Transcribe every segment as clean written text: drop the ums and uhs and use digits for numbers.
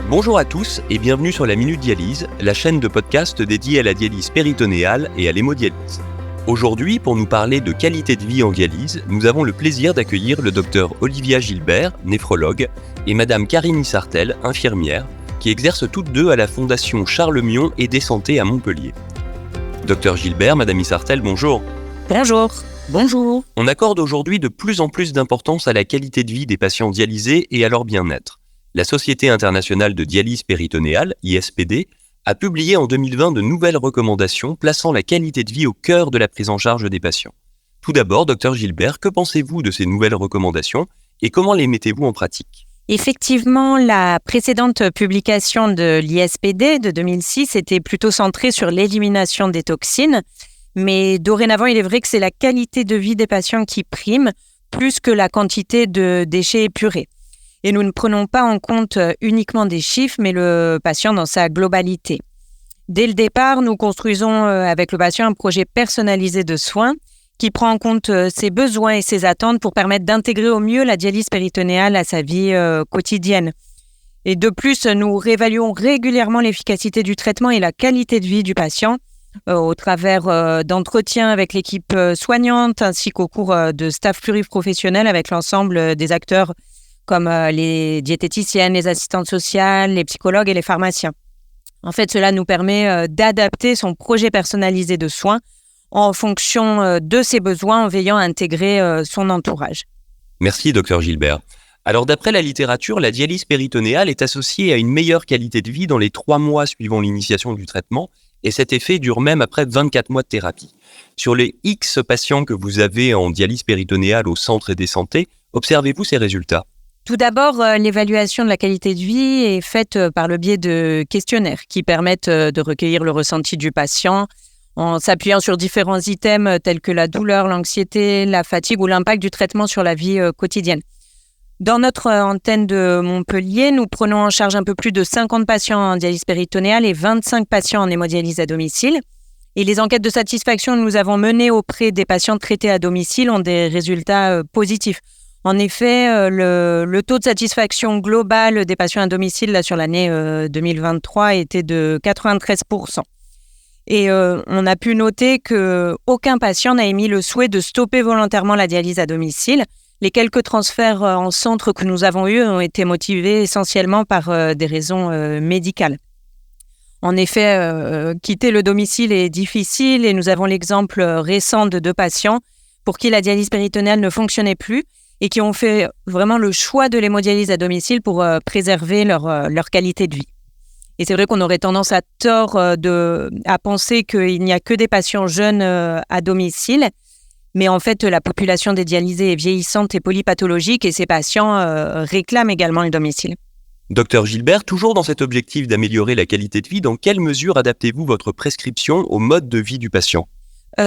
Bonjour à tous et bienvenue sur la Minute Dialyse, la chaîne de podcast dédiée à la dialyse péritonéale et à l'hémodialyse. Aujourd'hui, pour nous parler de qualité de vie en dialyse, nous avons le plaisir d'accueillir le docteur Olivia Gilbert, néphrologue, et madame Karine Issartel, infirmière, qui exercent toutes deux à la Fondation Charles Mion et des Santé à Montpellier. Docteur Gilbert, madame Issartel, bonjour. Bonjour. On accorde aujourd'hui de plus en plus d'importance à la qualité de vie des patients dialysés et à leur bien-être. La Société internationale de dialyse péritonéale, ISPD, a publié en 2020 de nouvelles recommandations plaçant la qualité de vie au cœur de la prise en charge des patients. Tout d'abord, docteur Gilbert, que pensez-vous de ces nouvelles recommandations et comment les mettez-vous en pratique ? Effectivement, la précédente publication de l'ISPD de 2006 était plutôt centrée sur l'élimination des toxines, mais dorénavant, il est vrai que c'est la qualité de vie des patients qui prime plus que la quantité de déchets épurés. Et nous ne prenons pas en compte uniquement des chiffres, mais le patient dans sa globalité. Dès le départ, nous construisons avec le patient un projet personnalisé de soins qui prend en compte ses besoins et ses attentes pour permettre d'intégrer au mieux la dialyse péritonéale à sa vie quotidienne. Et de plus, nous réévaluons régulièrement l'efficacité du traitement et la qualité de vie du patient au travers d'entretiens avec l'équipe soignante ainsi qu'au cours de staff pluriprofessionnel avec l'ensemble des acteurs comme les diététiciennes, les assistantes sociales, les psychologues et les pharmaciens. En fait, cela nous permet d'adapter son projet personnalisé de soins en fonction de ses besoins en veillant à intégrer son entourage. Merci, docteur Gilbert. Alors, d'après la littérature, la dialyse péritonéale est associée à une meilleure qualité de vie dans les 3 mois suivant l'initiation du traitement et cet effet dure même après 24 mois de thérapie. Sur les X patients que vous avez en dialyse péritonéale au centre des santé, observez-vous ces résultats ? Tout d'abord, l'évaluation de la qualité de vie est faite par le biais de questionnaires qui permettent de recueillir le ressenti du patient en s'appuyant sur différents items tels que la douleur, l'anxiété, la fatigue ou l'impact du traitement sur la vie quotidienne. Dans notre antenne de Montpellier, nous prenons en charge un peu plus de 50 patients en dialyse péritonéale et 25 patients en hémodialyse à domicile. Et les enquêtes de satisfaction que nous avons menées auprès des patients traités à domicile ont des résultats positifs. En effet, le taux de satisfaction global des patients à domicile là, sur l'année 2023 était de 93%. Et on a pu noter qu'aucun patient n'a émis le souhait de stopper volontairement la dialyse à domicile. Les quelques transferts en centre que nous avons eus ont été motivés essentiellement par des raisons médicales. En effet, quitter le domicile est difficile et nous avons l'exemple récent de 2 patients pour qui la dialyse péritonéale ne fonctionnait plus et qui ont fait vraiment le choix de l'hémodialyse à domicile pour préserver leur qualité de vie. Et c'est vrai qu'on aurait tendance à tort à penser qu'il n'y a que des patients jeunes à domicile, mais en fait, la population des dialysés est vieillissante et polypathologique et ces patients réclament également le domicile. Docteur Gilbert, toujours dans cet objectif d'améliorer la qualité de vie, dans quelle mesure adaptez-vous votre prescription au mode de vie du patient ?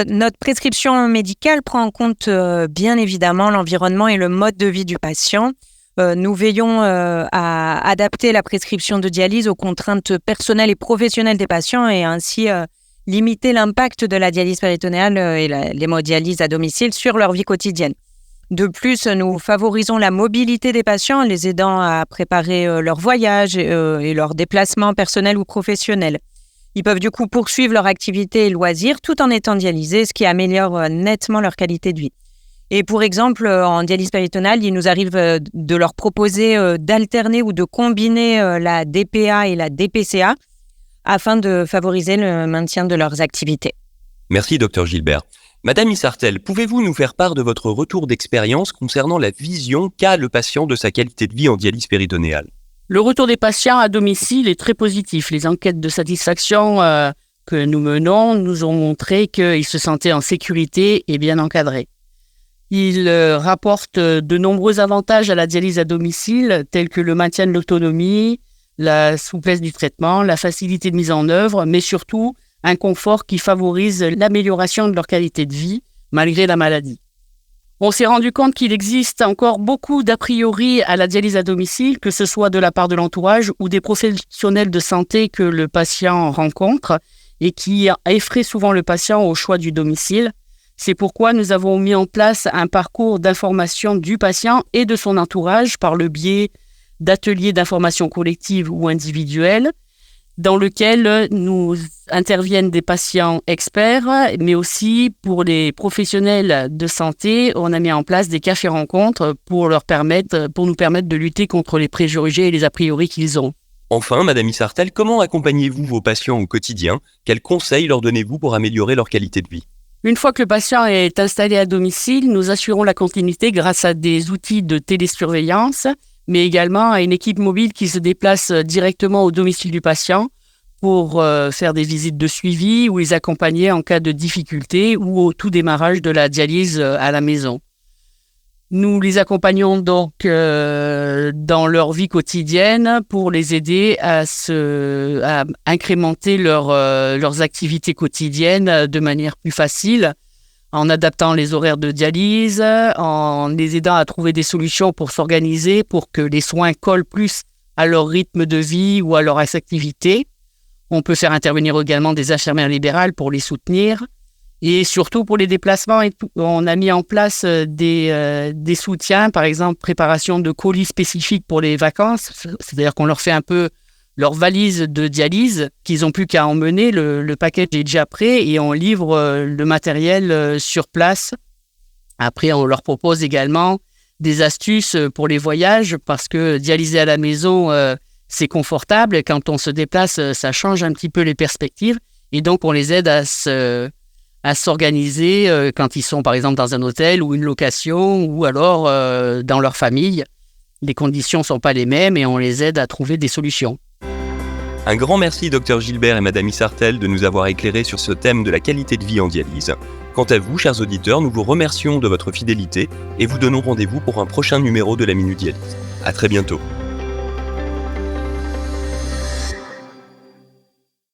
Notre prescription médicale prend en compte bien évidemment l'environnement et le mode de vie du patient. Nous veillons à adapter la prescription de dialyse aux contraintes personnelles et professionnelles des patients et ainsi limiter l'impact de la dialyse péritonéale et l'hémodialyse à domicile sur leur vie quotidienne. De plus, nous favorisons la mobilité des patients en les aidant à préparer leur voyage et leurs déplacements personnels ou professionnels. Ils peuvent du coup poursuivre leur activité et loisirs tout en étant dialysés, ce qui améliore nettement leur qualité de vie. Et pour exemple, en dialyse péritonéale, il nous arrive de leur proposer d'alterner ou de combiner la DPA et la DPCA afin de favoriser le maintien de leurs activités. Merci, docteur Gilbert. Madame Issartel, pouvez-vous nous faire part de votre retour d'expérience concernant la vision qu'a le patient de sa qualité de vie en dialyse péritonéale ? Le retour des patients à domicile est très positif. Les enquêtes de satisfaction que nous menons nous ont montré qu'ils se sentaient en sécurité et bien encadrés. Ils rapportent de nombreux avantages à la dialyse à domicile, tels que le maintien de l'autonomie, la souplesse du traitement, la facilité de mise en œuvre, mais surtout un confort qui favorise l'amélioration de leur qualité de vie malgré la maladie. On s'est rendu compte qu'il existe encore beaucoup d'a priori à la dialyse à domicile, que ce soit de la part de l'entourage ou des professionnels de santé que le patient rencontre et qui effraient souvent le patient au choix du domicile. C'est pourquoi nous avons mis en place un parcours d'information du patient et de son entourage par le biais d'ateliers d'information collective ou individuelle, dans lequel nous interviennent des patients experts, mais aussi pour les professionnels de santé, on a mis en place des cafés-rencontres pour nous permettre de lutter contre les préjugés et les a priori qu'ils ont. Enfin, Madame Issartel, comment accompagnez-vous vos patients au quotidien? Quels conseils leur donnez-vous pour améliorer leur qualité de vie? Une fois que le patient est installé à domicile, nous assurons la continuité grâce à des outils de télésurveillance, mais également à une équipe mobile qui se déplace directement au domicile du patient pour faire des visites de suivi ou les accompagner en cas de difficulté ou au tout démarrage de la dialyse à la maison. Nous les accompagnons donc dans leur vie quotidienne pour les aider à incrémenter leurs activités quotidiennes de manière plus facile, en adaptant les horaires de dialyse, en les aidant à trouver des solutions pour s'organiser, pour que les soins collent plus à leur rythme de vie ou à leur activité. On peut faire intervenir également des infirmières libérales pour les soutenir. Et surtout pour les déplacements, on a mis en place des soutiens, par exemple préparation de colis spécifiques pour les vacances. C'est-à-dire qu'on leur fait un peu leur valise de dialyse, qu'ils n'ont plus qu'à emmener. Le package est déjà prêt et on livre le matériel sur place. Après, on leur propose également des astuces pour les voyages parce que dialyser à la maison, c'est confortable. Et quand on se déplace, ça change un petit peu les perspectives. Et donc, on les aide à s'organiser quand ils sont par exemple dans un hôtel ou une location ou alors dans leur famille. Les conditions ne sont pas les mêmes et on les aide à trouver des solutions. Un grand merci Dr Gilbert et Madame Issartel de nous avoir éclairés sur ce thème de la qualité de vie en dialyse. Quant à vous, chers auditeurs, nous vous remercions de votre fidélité et vous donnons rendez-vous pour un prochain numéro de la Minute Dialyse. À très bientôt.